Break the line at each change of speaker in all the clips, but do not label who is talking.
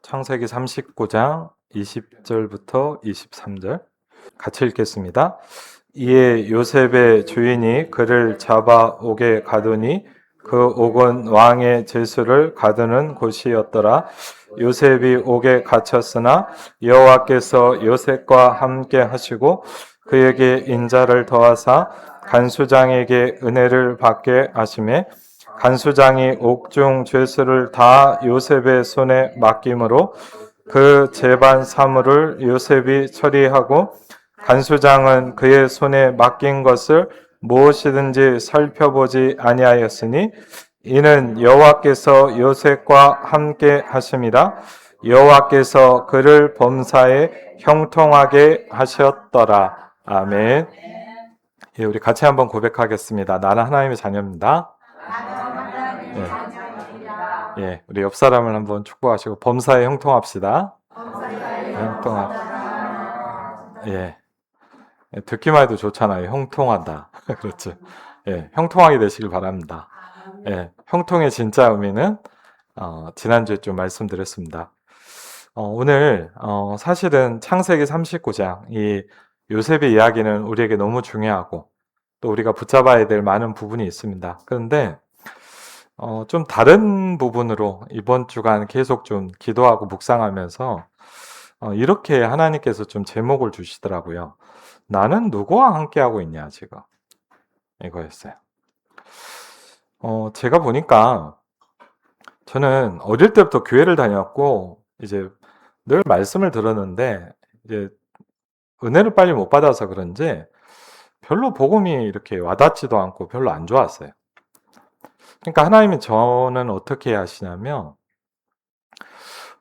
창세기 39장 20절부터 23절 같이 읽겠습니다. 이에 요셉의 주인이 그를 잡아 옥에 가두니 그 옥은 왕의 제수를 가두는 곳이었더라. 요셉이 옥에 갇혔으나 여호와께서 요셉과 함께 하시고 그에게 인자를 더하사 간수장에게 은혜를 받게 하시매 간수장이 옥중 죄수를 다 요셉의 손에 맡김으로 그 재반 사물을 요셉이 처리하고 간수장은 그의 손에 맡긴 것을 무엇이든지 살펴보지 아니하였으니 이는 여호와께서 요셉과 함께 하심이라. 여호와께서 그를 범사에 형통하게 하셨더라. 아멘. 예, 우리 같이 한번 고백하겠습니다. 나는 하나님의 자녀입니다. 예, 우리 옆 사람을 한번 축복하시고 범사에 형통합시다. 예, 듣기만 해도 좋잖아요. 형통하다. 그렇죠. 예, 형통하게 되시길 바랍니다. 예, 형통의 진짜 의미는 지난주에 좀 말씀드렸습니다. 오늘 사실은 창세기 39장 이 요셉의 이야기는 우리에게 너무 중요하고 또 우리가 붙잡아야 될 많은 부분이 있습니다. 그런데 좀 다른 부분으로 이번 주간 계속 좀 기도하고 묵상하면서 이렇게 하나님께서 좀 제목을 주시더라고요. 나는 누구와 함께하고 있냐 지금 이거였어요. 제가 보니까 저는 어릴 때부터 교회를 다녔고 이제 늘 말씀을 들었는데 이제 은혜를 빨리 못 받아서 그런지 별로 복음이 이렇게 와닿지도 않고 별로 안 좋았어요. 그러니까 하나님이 저는 어떻게 하시냐면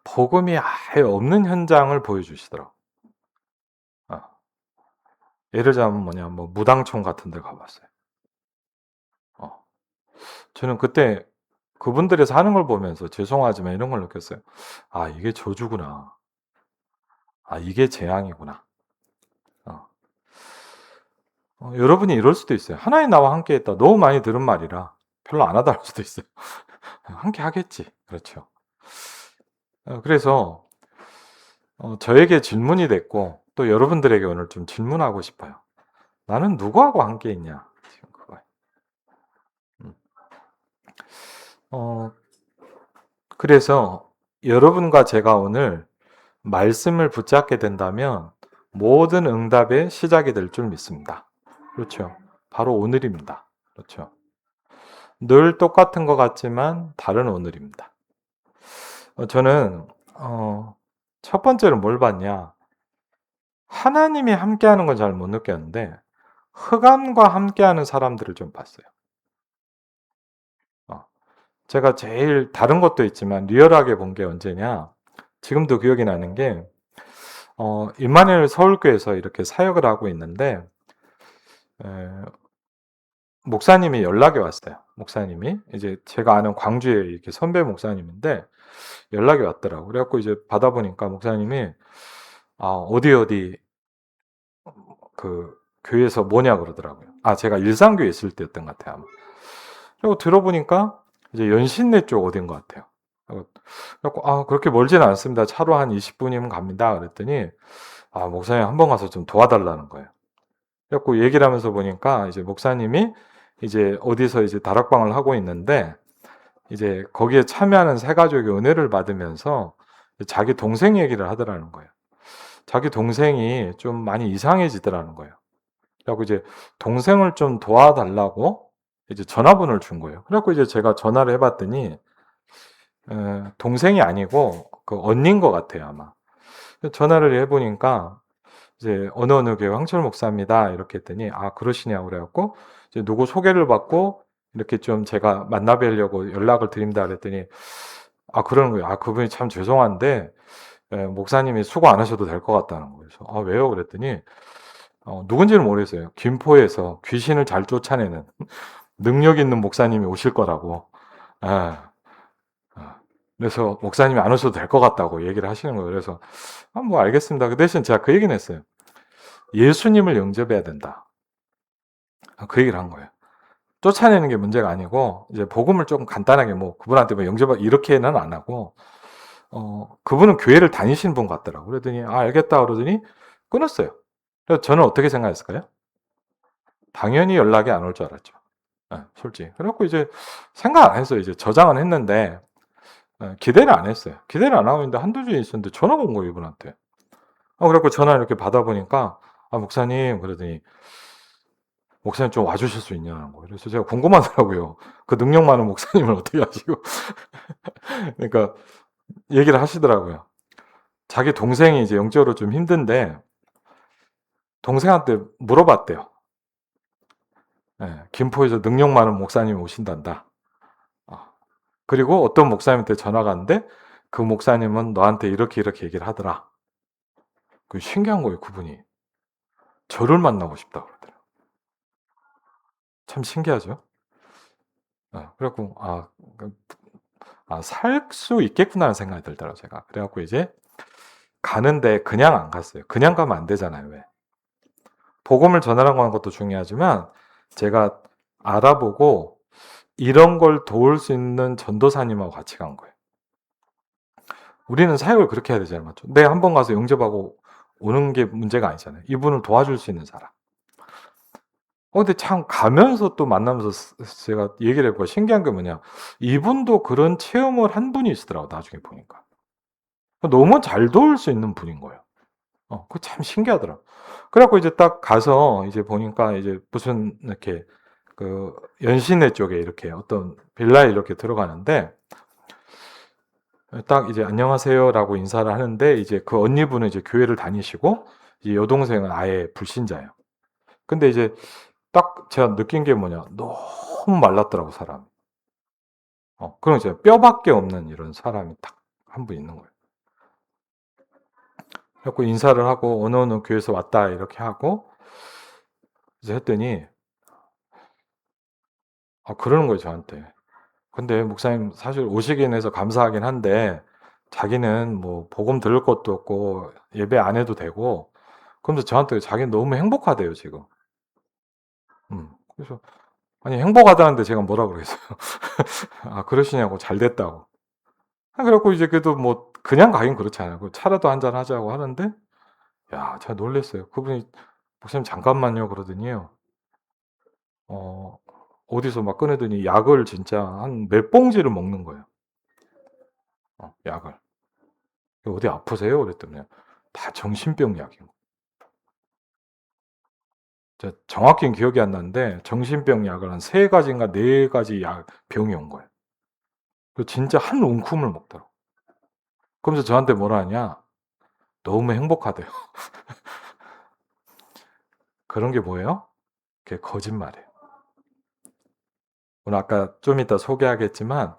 복음이 아예 없는 현장을 보여주시더라고요. 예를 들자면 뭐 무당촌 같은 데 가봤어요. 저는 그때 그분들이 사는 걸 보면서 죄송하지만 이런 걸 느꼈어요. 아, 이게 저주구나. 아, 이게 재앙이구나. 여러분이 이럴 수도 있어요. 하나님 나와 함께 했다. 너무 많이 들은 말이라 별로 안 하다 할 수도 있어요. 함께 하겠지. 그렇죠. 그래서 저에게 질문이 됐고 또 여러분들에게 오늘 좀 질문하고 싶어요. 나는 누구하고 함께 있냐? 지금 그거예요. 그래서 여러분과 제가 오늘 말씀을 붙잡게 된다면 모든 응답의 시작이 될 줄 믿습니다. 그렇죠. 바로 오늘입니다. 그렇죠. 늘 똑같은 것 같지만 다른 오늘입니다. 저는 첫 번째로 뭘 봤냐? 하나님이 함께하는 건 잘 못 느꼈는데 흑암과 함께하는 사람들을 좀 봤어요. 제가 제일 다른 것도 있지만 리얼하게 본 게 언제냐? 지금도 기억이 나는 게 임마누엘 서울교회에서 이렇게 사역을 하고 있는데 목사님이 연락이 왔어요. 목사님이 이제 제가 아는 광주에 이렇게 선배 목사님인데 연락이 왔더라고. 그래갖고 이제 받아보니까 목사님이 어디 그 교회에서 뭐냐 그러더라고요. 제가 일산교회 있을 때였던 것 같아요. 아마. 그리고 들어보니까 이제 연신내 쪽 어딘 것 같아요. 그래갖고 그렇게 멀지는 않습니다. 차로 한 20분이면 갑니다. 그랬더니 목사님 한번 가서 좀 도와달라는 거예요. 그래갖고 얘기를 하면서 보니까 이제 목사님이 이제 어디서 이제 다락방을 하고 있는데 이제 거기에 참여하는 세 가족이 은혜를 받으면서 자기 동생 얘기를 하더라는 거예요. 자기 동생이 좀 많이 이상해지더라는 거예요. 그래갖고 이제 동생을 좀 도와달라고 이제 전화번호를 준 거예요. 그래갖고 이제 제가 전화를 해봤더니 동생이 아니고 그 언니인 것 같아요 아마. 전화를 해보니까 이제 어느 교회 황철 목사입니다 이렇게 했더니 그러시냐고 그래갖고 이제 누구 소개를 받고 이렇게 좀 제가 만나 뵈려고 연락을 드립니다 그랬더니 그러는 거예요. 그분이 참 죄송한데 목사님이 수고 안 하셔도 될 것 같다는 거예요. 그래서 왜요? 그랬더니 누군지는 모르겠어요. 김포에서 귀신을 잘 쫓아내는 능력 있는 목사님이 오실 거라고. 그래서 목사님이 안 오셔도 될 것 같다고 얘기를 하시는 거예요. 그래서 뭐 알겠습니다. 그 대신 제가 그 얘기는 했어요. 예수님을 영접해야 된다. 그 얘기를 한 거예요. 쫓아내는 게 문제가 아니고 이제 복음을 조금 간단하게 뭐 그분한테 뭐 영접하 이렇게는 안 하고 그분은 교회를 다니시는 분 같더라고요. 그러더니 알겠다 그러더니 끊었어요. 그래서 저는 어떻게 생각했을까요? 당연히 연락이 안 올 줄 알았죠. 예, 솔직히. 그래 갖고 이제 생각 안 했어요. 이제 저장은 했는데 기대를 안 했어요. 기대를 안 하고 있는데 한두 주일 있었는데 전화가 온 거예요, 이분한테. 그래 갖고 전화를 이렇게 받아 보니까 목사님 그러더니 "목사님 좀 와 주실 수 있냐."는 거예요. 그래서 제가 궁금하더라고요. 그 능력 많은 목사님을 어떻게 아시고. 그러니까 얘기를 하시더라고요. 자기 동생이 이제 영적으로 좀 힘든데 동생한테 물어봤대요. 예. 김포에서 능력 많은 목사님이 오신단다. 어. 그리고 어떤 목사님한테 전화가 왔는데 그 목사님은 너한테 이렇게 이렇게 얘기를 하더라. 그 신기한 거예요, 그분이. 저를 만나고 싶다고 그러더라고요. 참 신기하죠? 예. 그래 갖고 그 '살 수 있겠구나.'는 생각이 들더라고요, 제가. 그래 갖고 이제 가는데 그냥 안 갔어요. 그냥 가면 안 되잖아요, 왜. 복음을 전하라고 하는 것도 중요하지만 제가 알아보고 이런 걸 도울 수 있는 전도사님하고 같이 간 거예요. 우리는 사역을 그렇게 해야 되잖아요. 맞죠? 내가 한 번 가서 영접하고 오는 게 문제가 아니잖아요. 이분을 도와줄 수 있는 사람. 근데 참 가면서 또 만나면서 제가 얘기를 해 보고 신기한 게 뭐냐. 이분도 그런 체험을 한 분이 있더라고요, 나중에 보니까. 너무 잘 도울 수 있는 분인 거예요. 그거 참 신기하더라고요. 그래 갖고 이제 딱 가서 이제 보니까 이제 무슨 이렇게 그 연신내 쪽에 이렇게 어떤 빌라에 이렇게 들어가는데 딱 이제 "안녕하세요."라고 인사를 하는데 이제 그 언니분은 이제 교회를 다니시고 이제 여동생은 아예 불신자예요. 근데 이제 딱 제가 느낀 게 뭐냐. 너무 말랐더라고 사람이. 그런 이제 뼈밖에 없는 이런 사람이 딱 한 분 있는 거예요. 그래 갖고 인사를 하고 "어느 교회에서 왔다." 이렇게 하고 이제 했더니 그러는 거예요 저한테. "근데 목사님 사실 오시긴 해서 감사하긴 한데 자기는 뭐 복음 들을 것도 없고 예배 안 해도 되고." 그러면서 저한테 자기는 너무 행복하대요 지금. 그래서 아니 행복하다는데 제가 뭐라 그러겠어요. 그러시냐고 잘 됐다고. 그래 갖고 이제 그래도 뭐 그냥 가긴 그렇잖아요. 그 차라도 한잔 하자고 하는데 야 제가 놀랐어요. 그분이 "목사님 잠깐만요." 그러더니요. 어 어디서 막 꺼내더니 약을 진짜 한 몇 봉지를 먹는 거예요. 약을. "어디 아프세요?" 그랬더니요. 다 정신병 약인 거예요. 제가 정확히는 기억이 안 나는데 정신병 약을 한 3 가지인가 4 가지 약 병이 온 거예요. 그 진짜 한 움큼을 먹더라고요. 그러면서 저한테 뭐라 하냐. 너무 행복하대요. 그런 게 뭐예요? 그게 거짓말이에요. 오늘 아까 좀 이따 소개하겠지만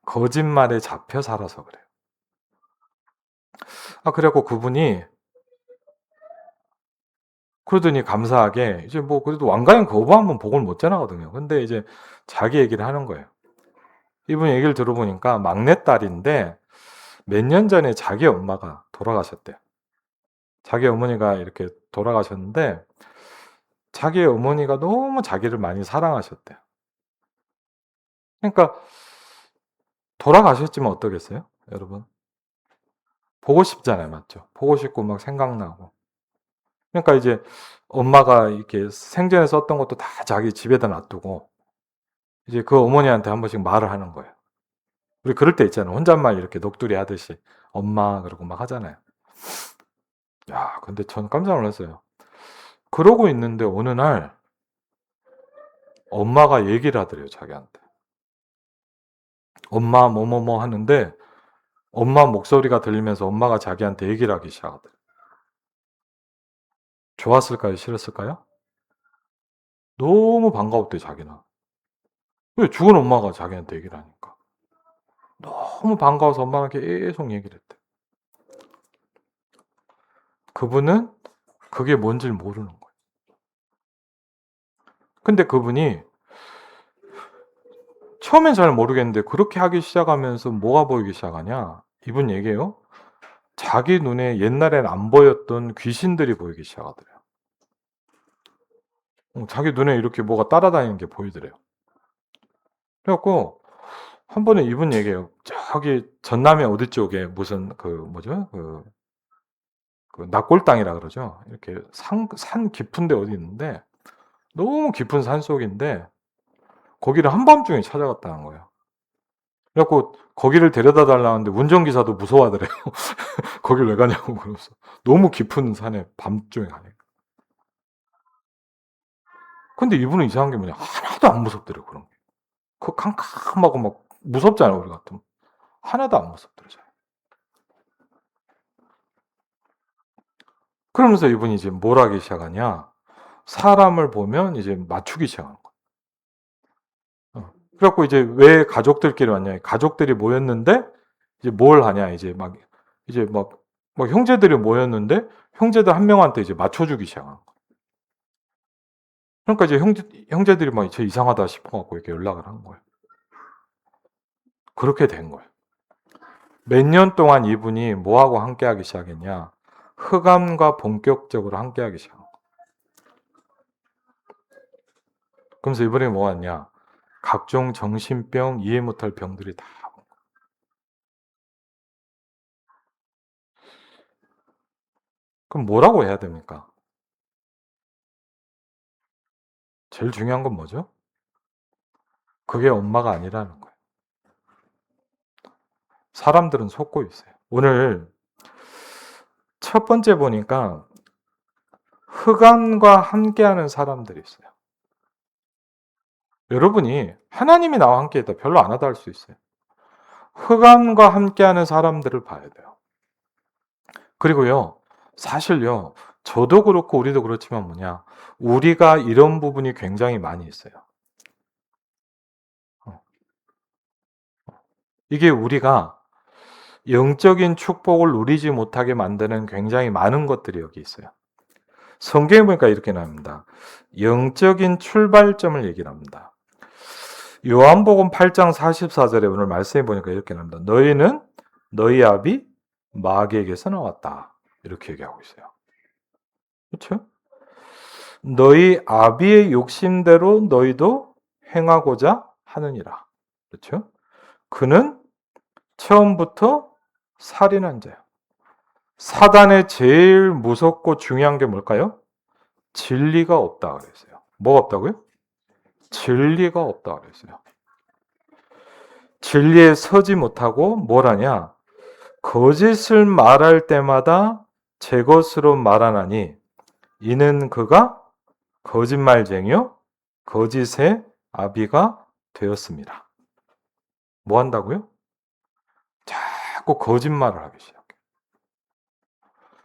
거짓말에 잡혀 살아서 그래요. 그래 갖고 그분이 그러더니 감사하게 이제 뭐 그래도 왕가인 거부하면 복을 못 전하거든요. 근데 이제 자기 얘기를 하는 거예요. 이분 얘기를 들어보니까 막내딸인데 몇 년 전에 자기 엄마가 돌아가셨대요. 자기 어머니가 이렇게 돌아가셨는데 자기 어머니가 너무 자기를 많이 사랑하셨대요. 그러니까 돌아가셨지만 어떠겠어요? 여러분? 보고 싶잖아요. 맞죠? 보고 싶고 막 생각나고. 그러니까 이제 엄마가 이렇게 생전에 썼던 것도 다 자기 집에다 놔두고 이제 그 어머니한테 한 번씩 말을 하는 거예요. 우리 그럴 때 있잖아요. 혼잣말 이렇게 넋두리 하듯이 "엄마." 그러고 막 하잖아요. 야 근데 전 깜짝 놀랐어요. 그러고 있는데 어느 날 엄마가 얘기를 하더래요 자기한테. "엄마 뭐뭐뭐." 하는데 엄마 목소리가 들리면서 엄마가 자기한테 얘기를 하기 시작하더래요. 좋았을까요? 싫었을까요? 너무 반가웠대요 자기는. 왜 죽은 엄마가 자기한테 얘기를 하니까. 너무 반가워서 엄마랑 계속 얘기를 했대요. 그분은 그게 뭔지를 모르는 거예요. 근데 그분이 처음엔 잘 모르겠는데 그렇게 하기 시작하면서 뭐가 보이기 시작하냐. 이분 얘기해요. 자기 눈에 옛날엔 안 보였던 귀신들이 보이기 시작하더래요. 자기 눈에 이렇게 뭐가 따라다니는 게 보이더래요. 그래 갖고 한 번은 이분 얘기해요. 저기 전남의 어디 쪽에 무슨 그 뭐죠? 그 낙골당이라 그러죠. 이렇게 산 깊은 데 어디 있는데 너무 깊은 산속인데 거기를 한밤중에 찾아갔다는 거예요. 그래 갖고 거기를 데려다 달라는데 운전기사도 무서워하더래요. 거길 왜 가냐고 그러면서. 너무 깊은 산에 밤중에 가니까. 근데 이분은 이상한 게 뭐냐. 하나도 안 무섭더래요, 그런 게. 그 캄캄하고 막 무섭잖아요, 우리 같으면. 하나도 안 무섭더라고요. 그러면서 이분이 이제 뭘 하기 시작하냐. 사람을 보면 이제 맞추기 시작하는 거예요. 그래갖고 이제 왜 가족들끼리 왔냐. 가족들이 모였는데 이제 뭘 하냐. 이제 막 형제들이 모였는데 형제들 한 명한테 이제 맞춰주기 시작하는 거예요. 그러니까 이제 형제들이 막 저 이상하다 싶어갖고 이렇게 연락을 한 거예요. 그렇게 된 거예요. 몇 년 동안 이분이 뭐하고 함께하기 시작했냐. 흑암과 본격적으로 함께하기 시작한 거예요. 그러면서 이번에 뭐 왔냐. 각종 정신병, 이해 못할 병들이 다. 그럼 뭐라고 해야 됩니까? 제일 중요한 건 뭐죠? 그게 엄마가 아니라는 거예요. 사람들은 속고 있어요. 오늘 첫 번째 보니까 흑암과 함께하는 사람들이 있어요. 여러분이 하나님이 나와 함께했다 별로 안 하다 할 수 있어요. 흑암과 함께하는 사람들을 봐야 돼요. 그리고요, 사실요, 저도 그렇고 우리도 그렇지만 뭐냐, 우리가 이런 부분이 굉장히 많이 있어요. 어, 이게 우리가 영적인 축복을 누리지 못하게 만드는 굉장히 많은 것들이 여기 있어요. 성경에 보니까 이렇게 나옵니다. 영적인 출발점을 얘기를 합니다. 요한복음 8장 44절에 오늘 말씀해 보니까 이렇게 나옵니다. 너희는 너희 아비 마귀에게서 나왔다. 이렇게 얘기하고 있어요. 그렇죠? 너희 아비의 욕심대로 너희도 행하고자 하느니라. 그렇죠? 그는 처음부터 살인한 자야. 사단의 제일 무섭고 중요한 게 뭘까요? 진리가 없다 그랬어요. 뭐가 없다고요? 진리가 없다 그랬어요. 진리에 서지 못하고 뭘 하냐? 거짓을 말할 때마다 제 것으로 말하나니 이는 그가 거짓말쟁이요 거짓의 아비가 되었습니다. 뭐 한다고요? 자꾸 거짓말을 하기 시작해요.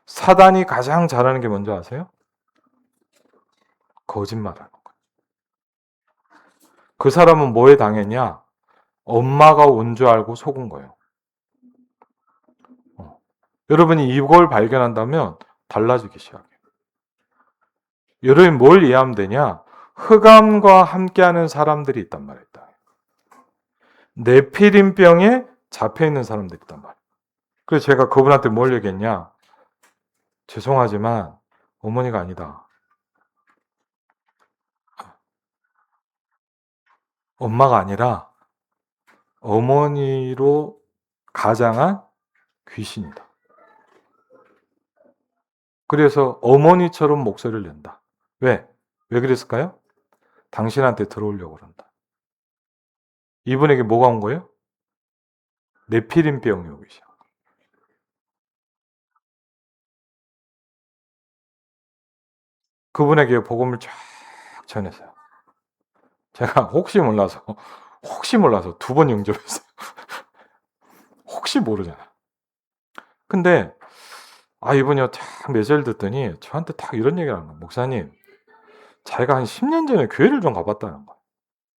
사단이 가장 잘하는 게 뭔지 아세요? 거짓말하는 거예요. 그 사람은 뭐에 당했냐? 엄마가 온 줄 알고 속은 거예요. 여러분이 이걸 발견한다면 달라지기 시작해요. 여러분이 뭘 이해하면 되냐? 흑암과 함께하는 사람들이 있단 말이에요. 네피림병에 잡혀있는 사람들이 있단 말이에요. 그래서 제가 그분한테 뭘 얘기했냐? 죄송하지만 어머니가 아니다. 엄마가 아니라 어머니로 가장한 귀신이다. 그래서 어머니처럼 목소리를 낸다. 왜? 왜 그랬을까요? 당신한테 들어오려고 그런다. 이분에게 뭐가 온 거예요? 네피림병이 오기 시작. 그분에게 복음을 쫙 전했어요. 제가 혹시 몰라서 2번 영접했어요. 혹시 모르잖아. 근데 이분이 딱 메시지를 듣더니 저한테 딱 이런 얘기를 하는 거예요. 목사님, 자기가 한 10년 전에 교회를 좀 가봤다는 거예요.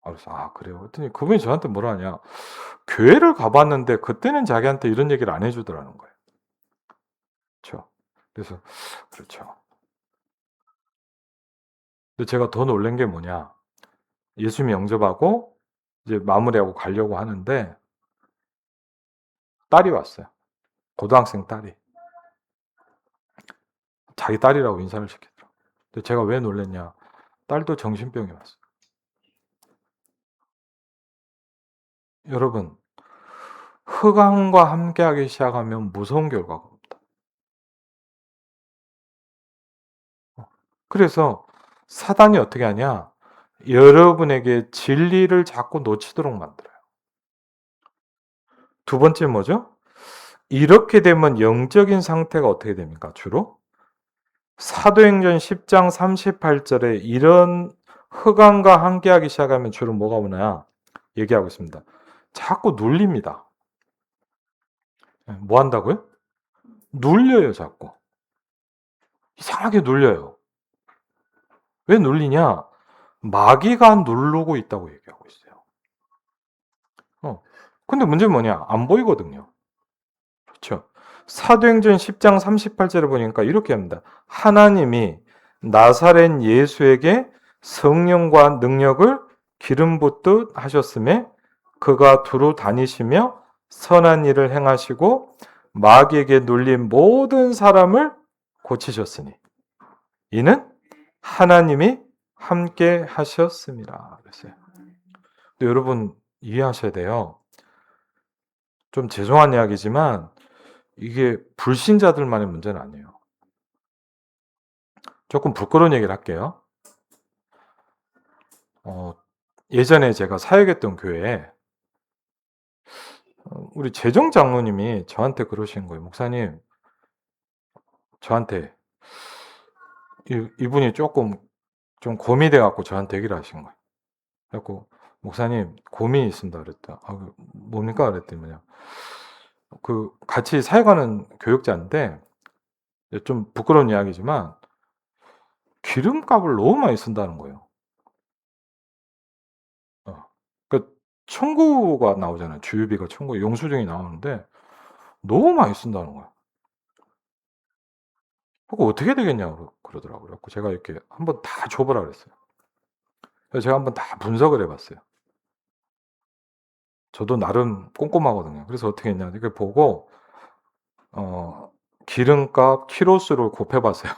그래서 그래요? 그랬더니 그분이 저한테 뭐라 하냐. 교회를 가봤는데 그때는 자기한테 이런 얘기를 안 해주더라는 거예요. 그렇죠? 그래서 그렇죠. 근데 제가 더 놀란 게 뭐냐. 예수님 영접하고 이제 마무리하고 가려고 하는데 딸이 왔어요. 고등학생 딸이. 자기 딸이라고 인사를 시키더라고요. 근데 제가 왜 놀랐냐. 딸도 정신병이 왔어요. 여러분, 흑암과 함께하기 시작하면 무서운 결과가 옵니다. 그래서 사단이 어떻게 하냐? 여러분에게 진리를 자꾸 놓치도록 만들어요. 두 번째 뭐죠? 이렇게 되면 영적인 상태가 어떻게 됩니까? 주로 사도행전 10장 38절에 이런 흑암과 함께하기 시작하면 주로 뭐가 오나 얘기하고 있습니다. 자꾸 눌립니다. 뭐 한다고요? 눌려요, 자꾸. 이상하게 눌려요. 왜 눌리냐? 마귀가 누르고 있다고 얘기하고 있어요. 근데 문제는 뭐냐? 안 보이거든요. 그렇죠. 사도행전 10장 38절을 보니까 이렇게 합니다. 하나님이 나사렛 예수에게 성령과 능력을 기름 붓듯 하셨음에 그가 두루 다니시며 선한 일을 행하시고 마귀에게 눌린 모든 사람을 고치셨으니 이는 하나님이 함께 하셨습니다. 그랬어요. 근데 여러분 이해하셔야 돼요. 좀 죄송한 이야기지만 이게 불신자들만의 문제는 아니에요. 조금 부끄러운 얘기를 할게요. 예전에 제가 사역했던 교회에 우리 재정 장로님이 저한테 그러신 거예요. 목사님, 저한테 이분이 조금 좀 고민이 돼갖고 저한테 얘기를 하신 거예요. 그래갖고 목사님 고민이 있습니다. 그랬다. 뭡니까? 그랬더니 뭐냐. 그 같이 사역하는 교육자인데 좀 부끄러운 이야기지만 기름값을 너무 많이 쓴다는 거예요. 그 청구가 나오잖아요. 주유비가 청구, 영수증이 나오는데 너무 많이 쓴다는 거야. 그거 어떻게 되겠냐고 그러더라고요. 그래서 제가 이렇게 한번 다 줘보라 그랬어요. 그래서 제가 한번 다 분석을 해봤어요. 저도 나름 꼼꼼하거든요. 그래서 어떻게 했냐, 이걸 보고 기름값 키로수를 곱해봤어요.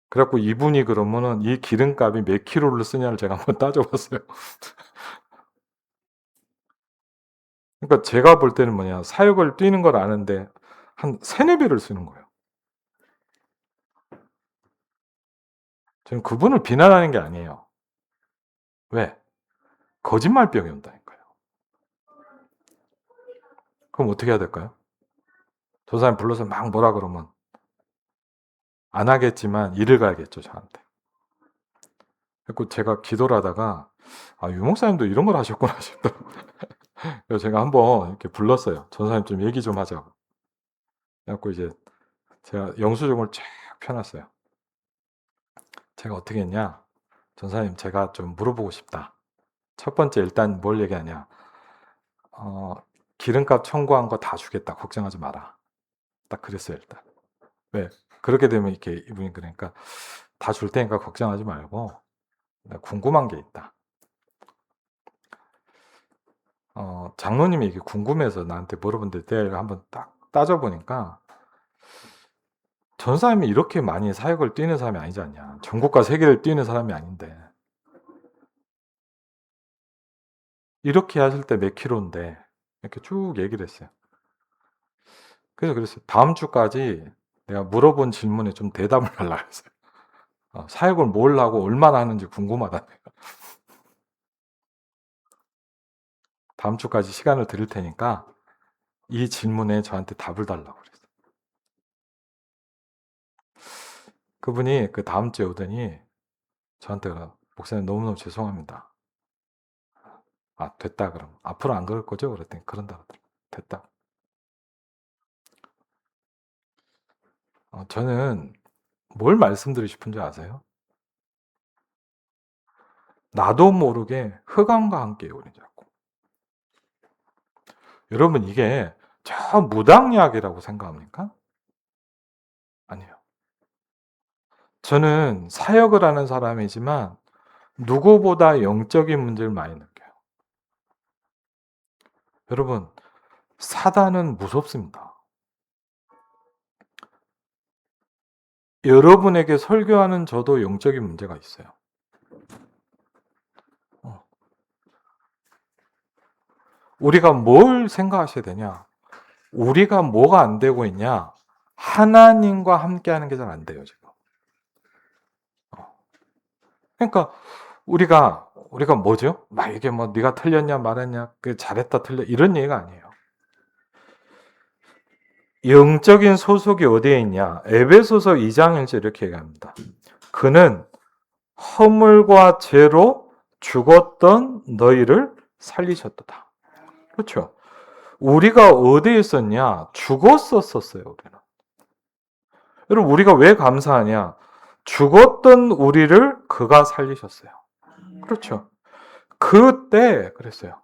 그래갖고 이분이 그러면은 이 기름값이 몇 킬로를 쓰냐를 제가 한번 따져봤어요. 그러니까 제가 볼 때는 뭐냐, 사역을 뛰는 걸 아는데 한 3-4배를 쓰는 거예요. 저는 그분을 비난하는 게 아니에요. 왜? 거짓말병이 온다니까요. 그럼 어떻게 해야 될까요? 저 사람 불러서 막 뭐라 그러면 안 하겠지만 일을 가야겠죠, 저한테. 그래서 제가 기도를 하다가 유 목사님도 이런 걸 하셨구나 싶더라고요. 그래서 제가 한번 이렇게 불렀어요. 전사님 좀 얘기 좀 하자고. 그래갖고 이제 제가 영수증을 쫙 펴놨어요. 제가 어떻게 했냐? 전사님 제가 좀 물어보고 싶다. 첫 번째 일단 뭘 얘기하냐? 어, 기름값 청구한 거 다 주겠다. 걱정하지 마라. 딱 그랬어요 일단. 왜? 그렇게 되면 이렇게 이분이 그러니까 다 줄 테니까 걱정하지 말고 나 궁금한 게 있다. 장로님이 이게 궁금해서 나한테 물어본데 내가 한번 딱 따져보니까 전사님이 이렇게 많이 사역을 뛰는 사람이 아니지 않냐. 전국과 세계를 뛰는 사람이 아닌데 이렇게 하실 때 몇 킬로인데 이렇게 쭉 얘기를 했어요. 그래서 그랬어요. 다음 주까지 내가 물어본 질문에 좀 대답을 하려고 했어요. 사역을 뭘 하고 얼마나 하는지 궁금하다. 다음 주까지 시간을 드릴 테니까 이 질문에 저한테 답을 달라고 그랬어요. 그분이 그 다음 주에 오더니 저한테 목사님 너무너무 죄송합니다. 됐다 그럼. 앞으로 안 그럴 거죠? 그랬더니 그런다 그러더라고요. 됐다. 저는 뭘 말씀드리고 싶은지 아세요? 나도 모르게 흑암과 함께 오리자고. 여러분 이게 저 무당약이라고 생각합니까? 아니에요. 저는 사역을 하는 사람이지만 누구보다 영적인 문제를 많이 느껴요. 여러분 사단은 무섭습니다. 여러분에게 설교하는 저도 영적인 문제가 있어요. 우리가 뭘 생각하셔야 되냐? 우리가 뭐가 안 되고 있냐? 하나님과 함께 하는 게 잘 안 돼요, 지금. 그러니까 우리가 뭐죠? 막 이게 뭐 네가 틀렸냐 말았냐, 그 잘했다 틀렸 이런 얘기가 아니에요. 영적인 소속이 어디에 있냐? 에베소서 2장 1절 이렇게 얘기합니다. 그는 허물과 죄로 죽었던 너희를 살리셨도다. 그렇죠? 우리가 어디에 있었냐? 죽었었어요, 우리는. 여러분, 우리가 왜 감사하냐? 죽었던 우리를 그가 살리셨어요. 그렇죠? 그때 그랬어요.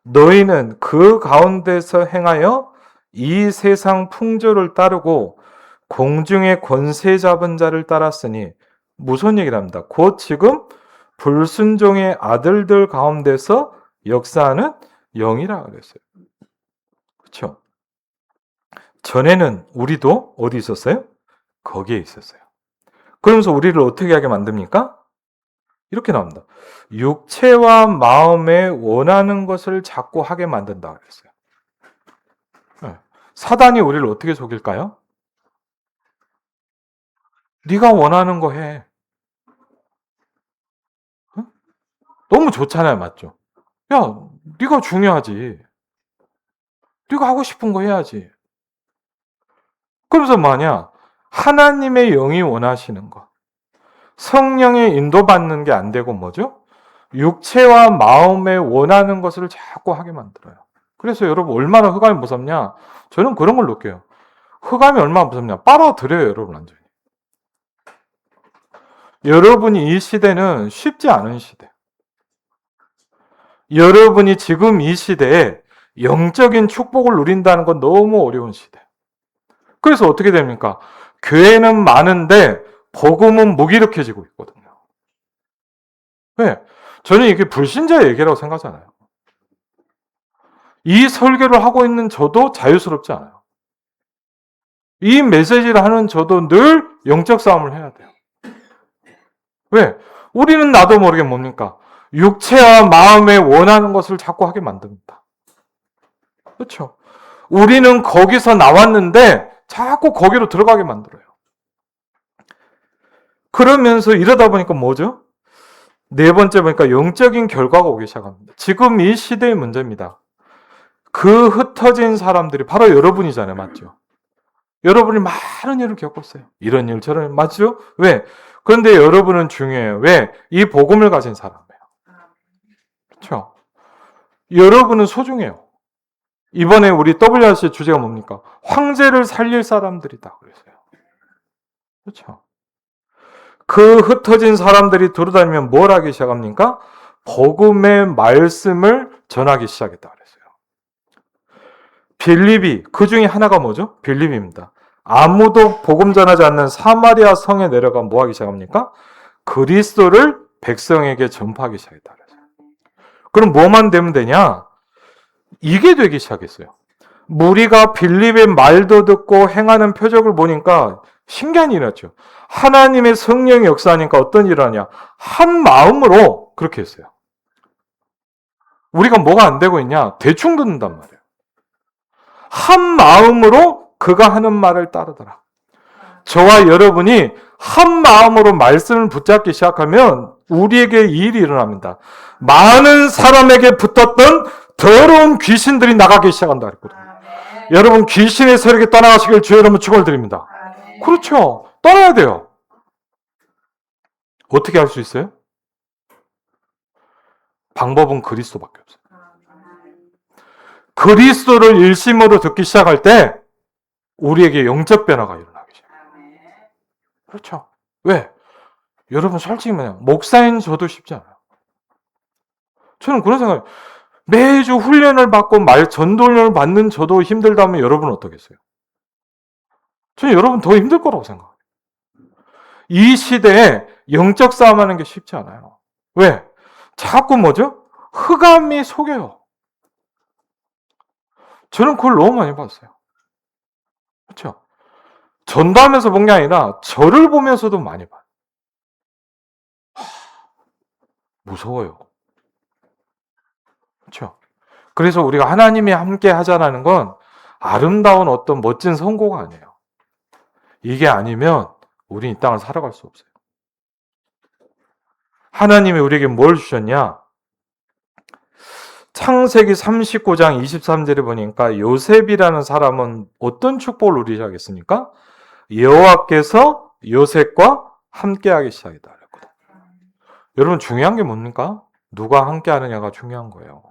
너희는 그 가운데서 행하여 이 세상 풍조를 따르고 공중의 권세 잡은 자를 따랐으니 무슨 얘기를 합니다. 곧 지금 불순종의 아들들 가운데서 역사하는 영이라 그랬어요. 그렇죠? 전에는 우리도 어디 있었어요? 거기에 있었어요. 그러면서 우리를 어떻게 하게 만듭니까? 이렇게 나옵니다. 육체와 마음에 원하는 것을 자꾸 하게 만든다 그랬어요. 네. 사단이 우리를 어떻게 속일까요? 네가 원하는 거 해. 어? 너무 좋잖아요, 맞죠? 야, 네가 중요하지. 네가 하고 싶은 거 해야지. 그러면서 뭐냐? 하나님의 영이 원하시는 거. 성령의 인도받는 게 안 되고 뭐죠? 육체와 마음에 원하는 것을 자꾸 하게 만들어요. 그래서 여러분 얼마나 흑암이 무섭냐? 저는 그런 걸 느껴요. 흑암이 얼마나 무섭냐? 빨아들여요, 여러분 완전히. 여러분이 이 시대는 쉽지 않은 시대. 여러분이 지금 이 시대에 영적인 축복을 누린다는 건 너무 어려운 시대. 그래서 어떻게 됩니까? 교회는 많은데 복음은 무기력해지고 있거든요. 왜? 저는 이게 불신자의 얘기라고 생각하잖아요. 이 설교를 하고 있는 저도 자유스럽지 않아요. 이 메시지를 하는 저도 늘 영적 싸움을 해야 돼요. 왜? 우리는 나도 모르게 뭡니까? 육체와 마음에 원하는 것을 자꾸 하게 만듭니다. 그렇죠? 우리는 거기서 나왔는데 자꾸 거기로 들어가게 만들어요. 그러면서 이러다 보니까 뭐죠? 네 번째 보니까 영적인 결과가 오기 시작합니다. 지금 이 시대의 문제입니다. 그 흩어진 사람들이 바로 여러분이잖아요. 맞죠? 여러분이 많은 일을 겪었어요. 이런 일, 저런 일. 맞죠? 왜? 그런데 여러분은 중요해요. 왜? 이 복음을 가진 사람이에요. 그렇죠? 여러분은 소중해요. 이번에 우리 WRC 주제가 뭡니까? 황제를 살릴 사람들이다. 그랬어요. 그렇죠? 그 흩어진 사람들이 돌아다니면 뭘 하기 시작합니까? 복음의 말씀을 전하기 시작했다 그랬어요. 빌립이 그 중에 하나가 뭐죠? 빌립입니다. 아무도 복음 전하지 않는 사마리아 성에 내려가 뭐 하기 시작합니까? 그리스도를 백성에게 전파하기 시작했다 그랬어요. 그럼 뭐만 되면 되냐? 이게 되기 시작했어요. 무리가 빌립의 말도 듣고 행하는 표적을 보니까 신기한 일이 났죠. 하나님의 성령이 역사하니까 어떤 일을 하냐? 한 마음으로 그렇게 했어요. 우리가 뭐가 안 되고 있냐? 대충 듣는단 말이에요. 한 마음으로 그가 하는 말을 따르더라. 저와 여러분이 한 마음으로 말씀을 붙잡기 시작하면 우리에게 이 일이 일어납니다. 많은 사람에게 붙었던 더러운 귀신들이 나가기 시작한다 그랬거든요. 여러분 귀신의 세력에 떠나가시길 주의 이름으로 축원드립니다. 그렇죠. 떠나야 돼요. 어떻게 할 수 있어요? 방법은 그리스도밖에 없어요. 그리스도를 일심으로 듣기 시작할 때 우리에게 영적 변화가 일어나기 시작해요. 그렇죠. 왜? 여러분 솔직히 말해요. 목사인 저도 쉽지 않아요. 저는 그런 생각이에요. 매주 훈련을 받고 전도훈련을 받는 저도 힘들다면 여러분은 어떻겠어요? 저는 여러분 더 힘들 거라고 생각해요. 이 시대에 영적 싸움하는 게 쉽지 않아요. 왜? 자꾸 뭐죠? 흑암이 속여요. 저는 그걸 너무 많이 봤어요. 그렇죠? 전도하면서 본 게 아니라 저를 보면서도 많이 봐요. 무서워요. 그렇죠? 그래서 우리가 하나님이 함께 하자라는 건 아름다운 어떤 멋진 선고가 아니에요. 이게 아니면 우린 이 땅을 살아갈 수 없어요. 하나님이 우리에게 뭘 주셨냐? 창세기 39장 23절에 보니까 요셉이라는 사람은 어떤 축복을 누리기 시작했습니까? 여호와께서 요셉과 함께하기 시작했다 그랬거든요. 여러분 중요한 게 뭡니까? 누가 함께하느냐가 중요한 거예요.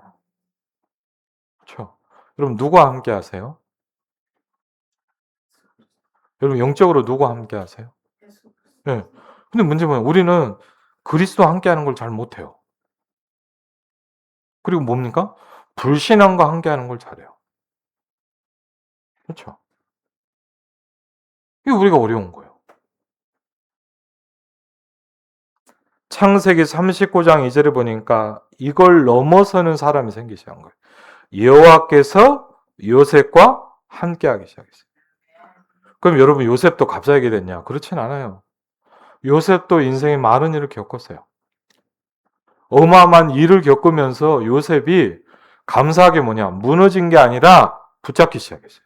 그렇죠? 여러분 누가 함께하세요? 여러분 영적으로 누가 함께하세요? 네. 근데 문제는 우리는 그리스도와 함께하는 걸 잘 못해요. 그리고 뭡니까? 불신앙과 함께하는 걸 잘해요. 그렇죠? 이게 우리가 어려운 거예요. 창세기 39장 2절에 보니까 이걸 넘어서는 사람이 생기기 시작한 거예요. 여호와께서 요셉과 함께하기 시작했어요. 그럼 여러분 요셉도 갑자기 됐냐? 그렇진 않아요. 요셉도 인생에 많은 일을 겪었어요. 어마어마한 일을 겪으면서 요셉이 감사하게 뭐냐? 무너진 게 아니라 붙잡기 시작했어요.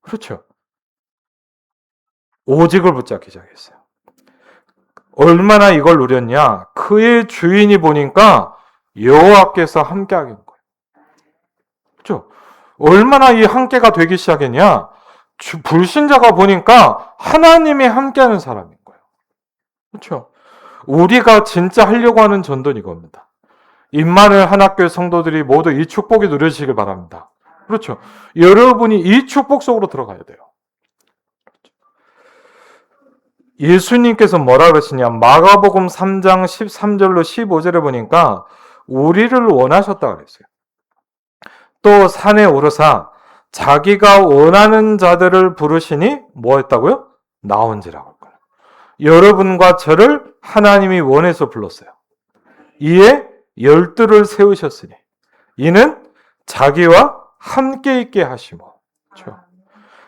그렇죠. 오직을 붙잡기 시작했어요. 얼마나 이걸 누렸냐? 그의 주인이 보니까 여호와께서 함께하게 된 거예요. 그렇죠? 얼마나 이 함께가 되기 시작했냐? 불신자가 보니까 하나님이 함께하는 사람인 거예요. 그렇죠? 우리가 진짜 하려고 하는 전도는 이겁니다. 임마누엘 한학교의 성도들이 모두 이 축복이 누려지길 바랍니다. 그렇죠? 여러분이 이 축복 속으로 들어가야 돼요. 예수님께서 뭐라 그러시냐? 마가복음 3장 13절로 15절에 보니까 우리를 원하셨다 그랬어요. 또 산에 오르사 자기가 원하는 자들을 부르시니 뭐 했다고요? 나온지라고. 여러분과 저를 하나님이 원해서 불렀어요. 이에 12를 세우셨으니 이는 자기와 함께 있게 하시고. 그렇죠?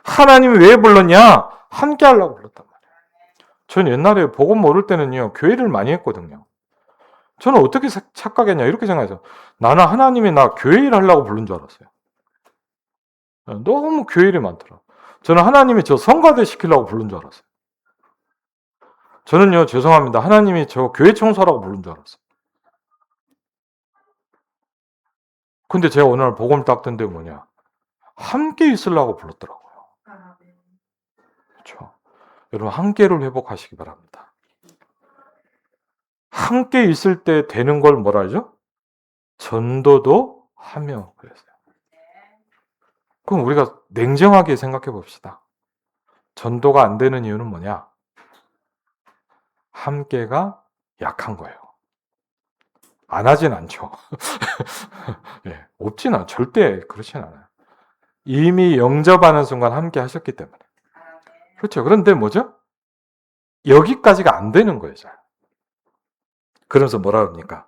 하나님이 왜 불렀냐? 함께 하려고 불렀단 말이에요. 전 옛날에 복음 모를 때는요, 교회를 많이 했거든요. 저는 어떻게 착각했냐, 이렇게 생각해서 나는 하나님이 나 교회 일 하려고 부른 줄 알았어요. 너무 교회 일이 많더라. 저는 하나님이 저 성가대 시키려고 부른 줄 알았어요. 저는요, 죄송합니다. 하나님이 저 교회 청소하라고 부른 줄 알았어요. 근데 제가 오늘 복음을 딱 듣는데 뭐냐, 함께 있으려고 불렀더라고요. 그렇죠? 여러분 함께를 회복하시기 바랍니다. 함께 있을 때 되는 걸 뭐라 하죠? 전도도 하며 그랬어요. 그럼 우리가 냉정하게 생각해 봅시다. 전도가 안 되는 이유는 뭐냐? 함께가 약한 거예요. 안 하진 않죠. 네, 없진 않아요. 절대 그렇진 않아요. 이미 영접하는 순간 함께 하셨기 때문에. 그렇죠. 그런데 뭐죠? 여기까지가 안 되는 거예요. 잘. 그러면서 뭐라 그럽니까?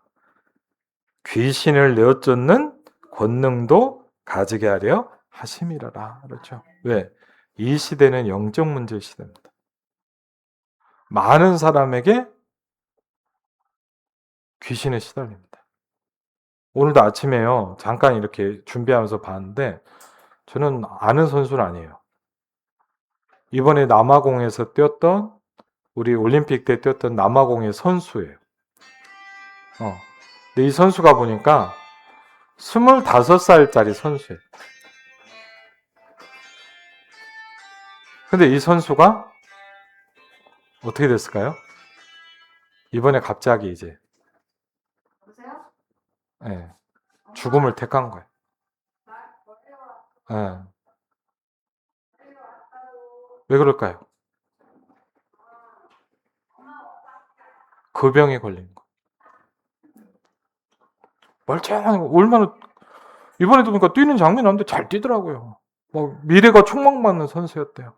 귀신을 내어쫓는 권능도 가지게 하려 하심이라라. 그렇죠. 왜? 이 시대는 영적 문제의 시대입니다. 많은 사람에게 귀신에 시달립니다. 오늘도 아침에요. 잠깐 이렇게 준비하면서 봤는데 저는 아는 선수는 아니에요. 이번에 남아공에서 뛰었던 우리 올림픽 때 뛰었던 남아공의 선수예요. 근데 이 선수가 보니까 25살짜리 선수예요. 근데 이 선수가 어떻게 됐을까요? 이번에 갑자기 이제 네, 죽음을 택한 거예요. 네. 왜 그럴까요? 그 병에 걸린 거. 멀쩡한 거. 얼마나 이번에도 보니까 뛰는 장면이 나왔는데 잘 뛰더라고요. 미래가 촉망받는 선수였대요.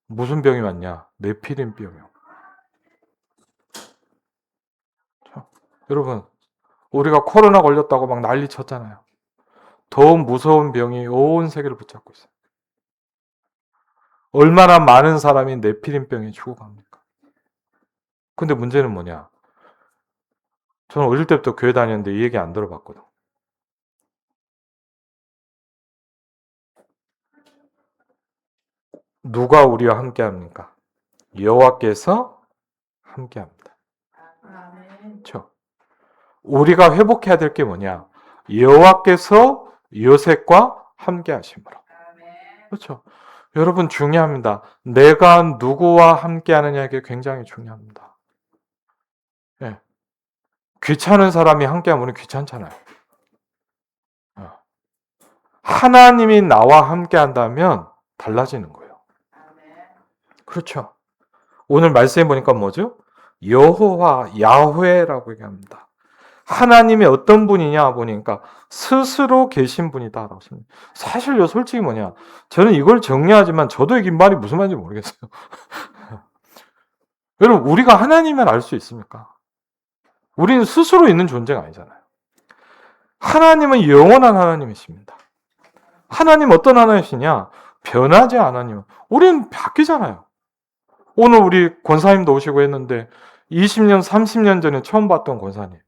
무슨 병이 왔냐? 네피림병이요. 여러분, 우리가 코로나 걸렸다고 막 난리 쳤잖아요. 더 무서운 병이 온 세계를 붙잡고 있어요. 얼마나 많은 사람이 네피림병에 죽어갑니까? 근데 문제는 뭐냐? 저는 어릴 때부터 교회 다녔는데 이 얘기 안 들어봤거든. 누가 우리와 함께 합니까? 여호와께서 함께 합니다. 그렇죠? 우리가 회복해야 될 게 뭐냐? 여호와께서 요셉과 함께 하심으로. 그렇죠? 여러분 중요합니다. 내가 누구와 함께 하느냐 이게 굉장히 중요합니다. 네. 귀찮은 사람이 함께 하면 귀찮잖아요. 하나님이 나와 함께 한다면 달라지는 거예요. 그렇죠. 오늘 말씀해 보니까 뭐죠? 여호와, 야훼라고 얘기합니다. 하나님이 어떤 분이냐 보니까 스스로 계신 분이다라고 씁니다. 사실요, 솔직히 뭐냐, 저는 이걸 정리하지만 저도 이 말이 무슨 말인지 모르겠어요. 여러분, 우리가 하나님을 알 수 있습니까? 우리는 스스로 있는 존재가 아니잖아요. 하나님은 영원한 하나님이십니다. 하나님 어떤 하나님이시냐? 변하지 않으니. 우리는 바뀌잖아요. 오늘 우리 권사님도 오시고 했는데 20년, 30년 전에 처음 봤던 권사님.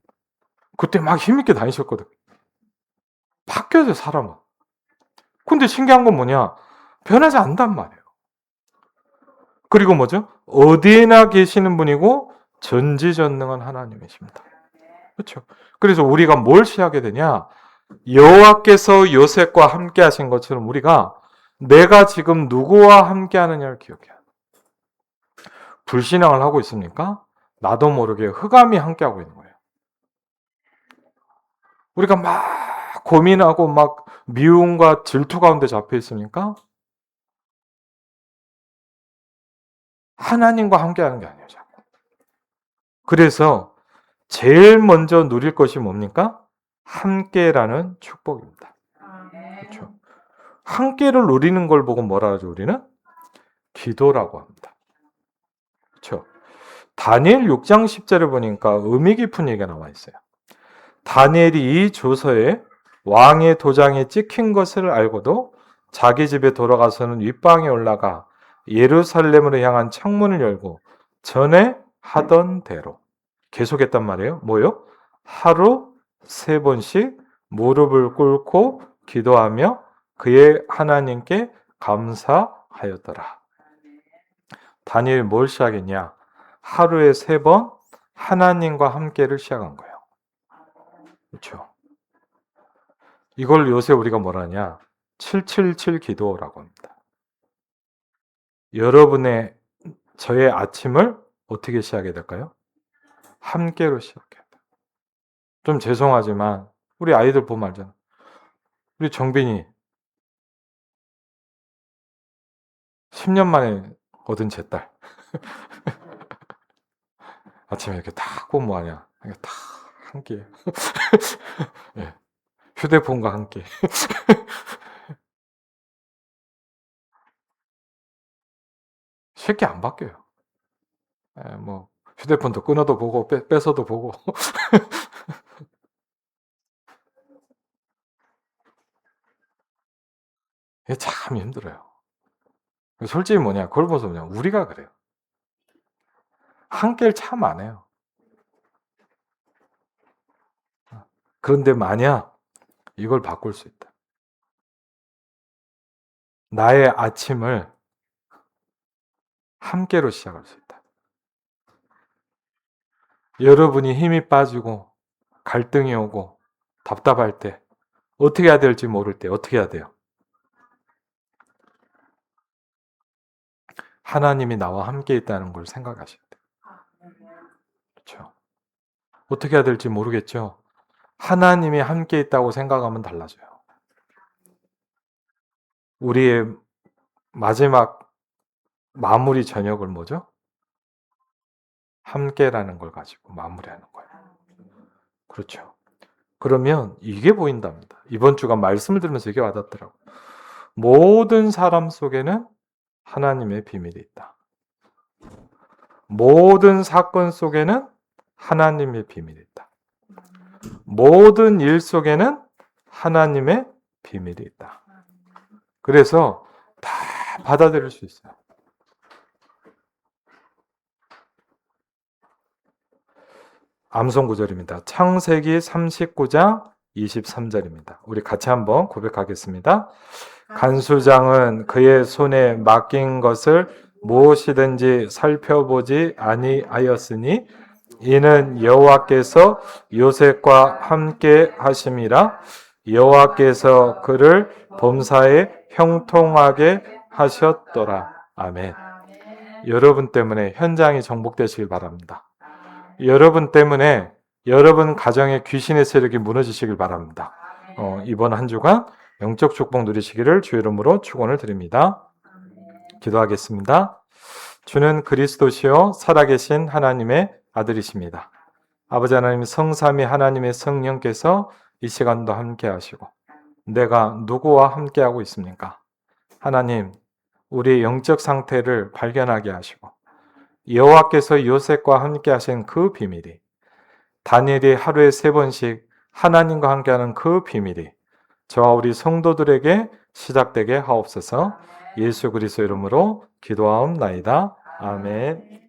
그때 막 힘있게 다니셨거든. 바뀌어요, 사람은. 근데 신기한 건 뭐냐? 변하지 않단 말이에요. 그리고 뭐죠? 어디에나 계시는 분이고 전지전능한 하나님이십니다. 그렇죠? 그래서 우리가 뭘 시하게 되냐? 여호와께서 요셉과 함께 하신 것처럼 우리가 내가 지금 누구와 함께 하느냐를 기억해야 돼요. 불신앙을 하고 있습니까? 나도 모르게 흑암이 함께 하고 있는 거예요. 우리가 막 고민하고 막 미움과 질투 가운데 잡혀 있습니까? 하나님과 함께 하는 게 아니에요. 자꾸. 그래서 제일 먼저 누릴 것이 뭡니까? 함께라는 축복입니다. 그렇죠. 함께를 누리는 걸 보고 뭐라 하죠, 우리는? 기도라고 합니다. 그렇죠. 다니엘 6장 10절을 보니까 의미 깊은 얘기가 나와 있어요. 다니엘이 이 조서에 왕의 도장에 찍힌 것을 알고도 자기 집에 돌아가서는 윗방에 올라가 예루살렘으로 향한 창문을 열고 전에 하던 대로 계속했단 말이에요. 뭐요? 하루 3번씩 무릎을 꿇고 기도하며 그의 하나님께 감사하였더라. 다니엘 뭘 시작했냐? 하루에 3번 하나님과 함께를 시작한 거예요. 그렇죠? 이걸 요새 우리가 뭐라냐? 777 기도라고 합니다. 여러분의 저의 아침을 어떻게 시작해야 될까요? 함께로 시작해야 돼요. 좀 죄송하지만 우리 아이들 보면 알잖아. 우리 정빈이 10년 만에 얻은 제 딸. 아침에 이렇게 딱 보면 뭐하냐? 이렇게 딱 함께. 네. 휴대폰과 함께. 쉽게 안 바뀌어요. 네, 뭐 휴대폰도 끊어도 보고 뺏어도 보고. 이게 참 힘들어요. 솔직히 뭐냐? 그걸 보면서 뭐냐? 우리가 그래요. 함께를 참 안 해요. 그런데 만약 이걸 바꿀 수 있다. 나의 아침을 함께로 시작할 수 있다. 여러분이 힘이 빠지고 갈등이 오고 답답할 때 어떻게 해야 될지 모를 때 어떻게 해야 돼요? 하나님이 나와 함께 있다는 걸 생각하실 때. 그렇죠? 어떻게 해야 될지 모르겠죠? 하나님이 함께 있다고 생각하면 달라져요. 우리의 마지막 마무리 저녁을 뭐죠? 함께라는 걸 가지고 마무리하는 거예요. 그렇죠. 그러면 이게 보인답니다. 이번 주가 말씀을 들으면서 이게 와닿더라고요. 모든 사람 속에는 하나님의 비밀이 있다. 모든 사건 속에는 하나님의 비밀이 있다. 모든 일 속에는 하나님의 비밀이 있다. 그래서 다 받아들일 수 있어요. 암송 구절입니다. 창세기 39장 23절입니다. 우리 같이 한번 고백하겠습니다. 간수장은 그의 손에 맡긴 것을 무엇이든지 살펴보지 아니하였으니 이는 여호와께서 요셉과 함께 하심이라. 여호와께서 그를 범사에 형통하게 하셨더라. 아멘. 여러분 때문에 현장이 정복되시길 바랍니다. 여러분 때문에 여러분 가정의 귀신의 세력이 무너지시길 바랍니다. 이번 한 주간 영적 축복 누리시기를 주 이름으로 축원을 드립니다. 기도하겠습니다. 주는 그리스도시요 살아계신 하나님의 아들이십니다. 아버지 하나님, 성삼위 하나님의 성령께서 이 시간도 함께 하시고 내가 누구와 함께 하고 있습니까? 하나님, 우리의 영적 상태를 발견하게 하시고 여호와께서 요셉과 함께 하신 그 비밀이, 다니엘이 하루에 3번씩 하나님과 함께하는 그 비밀이 저와 우리 성도들에게 시작되게 하옵소서. 예수 그리스도 이름으로 기도하옵나이다. 아멘.